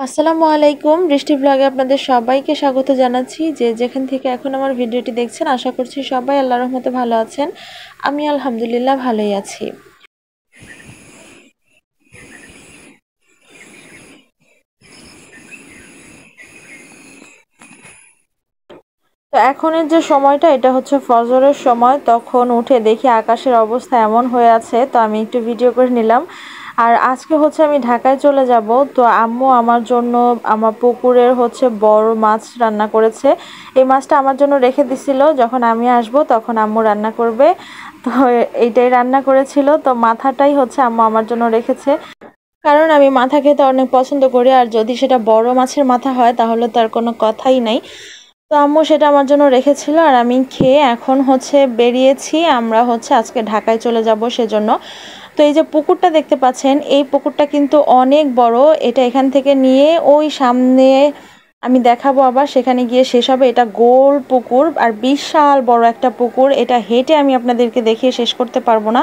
আসসালামু আলাইকুম। বৃষ্টি ব্লগে আপনাদের সবাইকে স্বাগত জানাচ্ছি। যে যেখান থেকে এখন আমার ভিডিওটি দেখছেন, আশা করছি সবাই আল্লাহর রহমতে ভালো আছেন। আমি আলহামদুলিল্লাহ ভালোই আছি। তো এখনের যে সময়টা, এটা হচ্ছে ফজরের সময়। তখন উঠে দেখি আকাশের অবস্থা এমন হয়ে আছে, তো আমি একটু ভিডিও করে নিলাম। আর আজকে হচ্ছে আমি ঢাকায় চলে যাব। তো আম্মু আমার জন্য আমার পুকুরের হচ্ছে বড় মাছ রান্না করেছে। এই মাছটা আমার জন্য রেখে দিছিল, যখন আমি আসব তখন আম্মু রান্না করবে। তো এইটাই রান্না করেছিল। তো মাথাটাই হচ্ছে আম্মু আমার জন্য রেখেছে, কারণ আমি মাথা খেতে অনেক পছন্দ করি। আর যদি সেটা বড় মাছের মাথা হয় তাহলে তার কোনো কথাই নাই। তো আম্মু সেটা আমার জন্য রেখেছিল, আর আমি খেয়ে এখন হচ্ছে বেরিয়েছি। আমরা হচ্ছে আজকে ঢাকায় চলে যাব সেজন্য। তো এই যে পুকুরটা দেখতে পাচ্ছেন, এই পুকুরটা কিন্তু অনেক বড়। এটা এখান থেকে নিয়ে ওই সামনে আমি দেখাবো, আবার সেখানে গিয়ে শেষ হবে। এটা গোল পুকুর আর বিশাল বড় একটা পুকুর। এটা হেঁটে আমি আপনাদেরকে দেখিয়ে শেষ করতে পারবো না।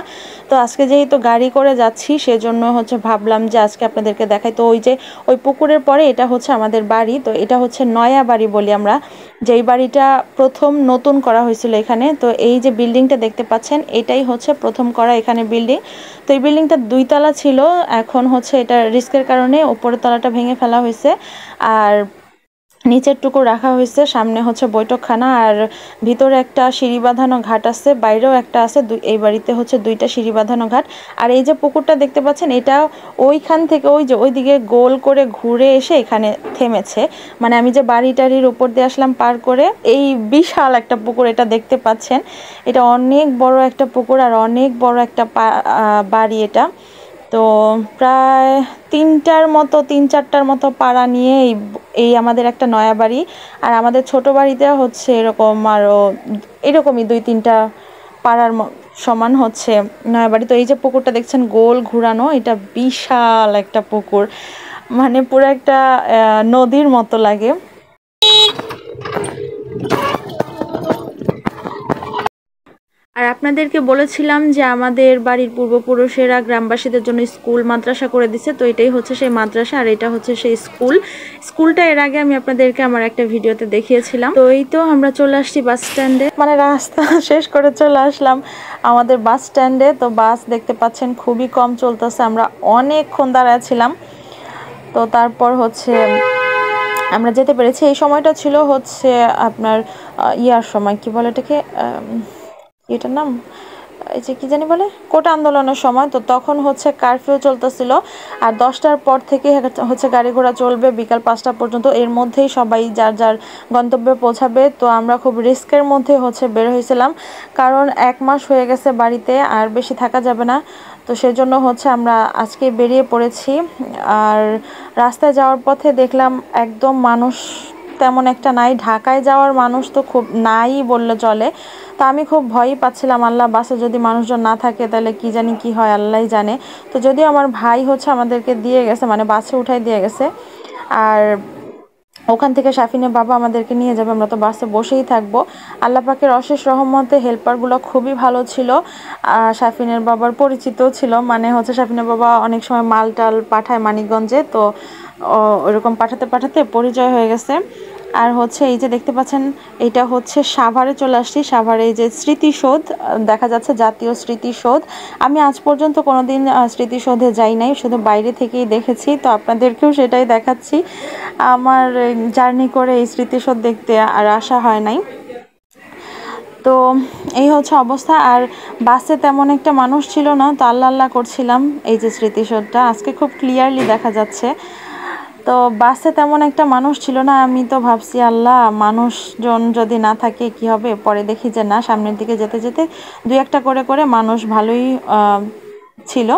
তো আজকে যেহেতু গাড়ি করে যাচ্ছি, সেজন্য হচ্ছে ভাবলাম যে আজকে আপনাদেরকে দেখাই। তো ওই যে ওই পুকুরের পরে এটা হচ্ছে আমাদের বাড়ি। তো এটা হচ্ছে নয়া বাড়ি বলি আমরা, যেই বাড়িটা প্রথম নতুন করা হয়েছিল এখানে। তো এই যে বিল্ডিংটা দেখতে পাচ্ছেন, এটাই হচ্ছে প্রথম করা এখানে বিল্ডিং। তো এই বিল্ডিংটা 2 তলা ছিল। এখন হচ্ছে এটা রিস্কের কারণে উপরের তলাটা ভেঙে ফেলা হয়েছে, আর নিচের টুকু রাখা হয়েছে। সামনে হচ্ছে বৈঠকখানা, আর ভিতরে একটা সিঁড়ি বাঁধানো ঘাট আছে, বাইরেও একটা আছে। এই বাড়িতে হচ্ছে 2টা সিঁড়ি বাঁধানো ঘাট। আর এই যে পুকুরটা দেখতে পাচ্ছেন, এটা ওইখান থেকে ওই যে ওইদিকে গোল করে ঘুরে এসে এখানে থেমেছে। মানে আমি যে বাড়িটারির উপর দিয়ে আসলাম পার করে, এই বিশাল একটা পুকুর এটা দেখতে পাচ্ছেন। এটা অনেক বড় একটা পুকুর আর অনেক বড় একটা বাড়ি এটা। তো প্রায় 3-4টার মতো পাড়া নিয়ে এই এই আমাদের একটা নয়া বাড়ি। আর আমাদের ছোট বাড়িতে হচ্ছে এরকম আরও এরকমই 2-3টা পাড়ার সমান হচ্ছে নয়া বাড়ি। তো এই যে পুকুরটা দেখছেন গোল ঘুরানো, এটা বিশাল একটা পুকুর, মানে পুরো একটা নদীর মতো লাগে। আর আপনাদেরকে বলেছিলাম যে আমাদের বাড়ির পূর্বপুরুষেরা গ্রামবাসীদের জন্য স্কুল মাদ্রাসা করে দিছে। তো এটাই হচ্ছে সেই মাদ্রাসা, আর এটা হচ্ছে সেই স্কুলটা এর আগে আমি আপনাদেরকে আমার একটা ভিডিওতে দেখিয়েছিলাম। তো এই তো আমরা চলে আসছি বাস স্ট্যান্ডে, মানে রাস্তা শেষ করে চলে আসলাম আমাদের বাস স্ট্যান্ডে। তো বাস দেখতে পাচ্ছেন খুবই কম চলতেছে, আমরা অনেকক্ষণ দাঁড়ায় ছিলাম। তো তারপর হচ্ছে আমরা যেতে পেরেছি। এই সময়টা ছিল হচ্ছে আপনার ইয়ার সময়, কি বলে এটাকে, এটার নাম এই যে কি জানি বলে, কোটা আন্দোলনের সময়। তো তখন হচ্ছে কারফিউ চলতেছিল, আর 10টার পর থেকে হচ্ছে গাড়ি ঘোড়া চলবে বিকাল 5টা পর্যন্ত। এর মধ্যেই সবাই যার যার গন্তব্যে পৌঁছাবে। তো আমরা খুব রিস্কের মধ্যে হচ্ছে বের হয়েছিলাম, কারণ 1 মাস হয়ে গেছে বাড়িতে, আর বেশি থাকা যাবে না। তো সেজন্য হচ্ছে আমরা আজকে বেরিয়ে পড়েছি। আর রাস্তায় যাওয়ার পথে দেখলাম একদম মানুষ তেমন একটা নাই। ঢাকায় যাওয়ার মানুষ তো খুব নাই বললে চলে। তো আমি খুব ভয়ই পাচ্ছিলাম, আল্লাহ বাসে যদি মানুষজন না থাকে তাহলে কি জানি কি হয়, আল্লাহই জানে। তো যদিও আমার ভাই হচ্ছে আমাদেরকে দিয়ে গেছে, মানে বাসে উঠাই দিয়ে গেছে। আর ওখান থেকে শাফিনের বাবা আমাদেরকে নিয়ে যাবে, আমরা তো বাসে বসেই থাকবো। আল্লাহ পাকের অশেষ রহমতে হেল্পারগুলো খুবই ভালো ছিল। শাফিনের বাবার পরিচিতও ছিল, মানে হচ্ছে শাফিনের বাবা অনেক সময় মাল টাল পাঠায় মানিকগঞ্জে। তো ওরকম পাঠাতে পাঠাতে পরিচয় হয়ে গেছে। আর হচ্ছে এই যে দেখতে পাচ্ছেন, এটা হচ্ছে সাভারে চলে আসছি। সাভারে এই যে স্মৃতিসৌধ দেখা যাচ্ছে, জাতীয় স্মৃতিসৌধ। আমি আজ পর্যন্ত কোনোদিন স্মৃতিসৌধে যাই নাই, শুধু বাইরে থেকেই দেখেছি। তো আপনাদেরকেও সেটাই দেখাচ্ছি। আমার জার্নি করে এই স্মৃতিসৌধ দেখতে আর আসা হয় নাই। তো এই হচ্ছে অবস্থা। আর বাসে তেমন একটা মানুষ ছিল না, তো আল্লাহ আল্লাহ করছিলাম। এই যে স্মৃতিসৌধটা আজকে খুব ক্লিয়ারলি দেখা যাচ্ছে। তো বাসে তেমন একটা মানুষ ছিল না। আমি তো ভাবছি আল্লাহ মানুষজন যদি না থাকে কি হবে। পরে দেখি যে না, সামনের দিকে যেতে যেতে 2-1টা করে করে মানুষ ভালোই ছিল।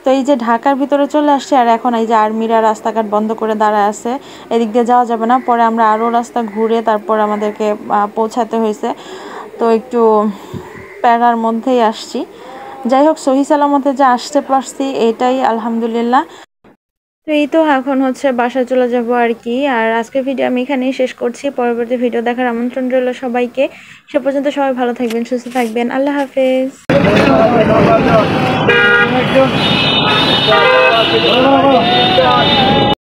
তো এই যে ঢাকার ভিতরে চলে আসছে, আর এখন এই যে আর্মিরা রাস্তাঘাট বন্ধ করে দাঁড়ায় আছে, এদিক দিয়ে যাওয়া যাবে না। পরে আমরা আরও রাস্তা ঘুরে তারপর আমাদেরকে পৌঁছাতে হয়েছে। তো একটু প্যারার মধ্যেই আসছি। যাই হোক, সহি সালামতে যে আসতে পারছি এটাই আলহামদুলিল্লাহ। তো এই তো এখন হচ্ছে বাসায় চলে যাব আর কি। আর আজকের ভিডিও আমি এখানেই শেষ করছি। পরবর্তী ভিডিও দেখার আমন্ত্রণ রইল সবাইকে। সে পর্যন্ত সবাই ভালো থাকবেন, সুস্থ থাকবেন। আল্লাহ হাফেজ।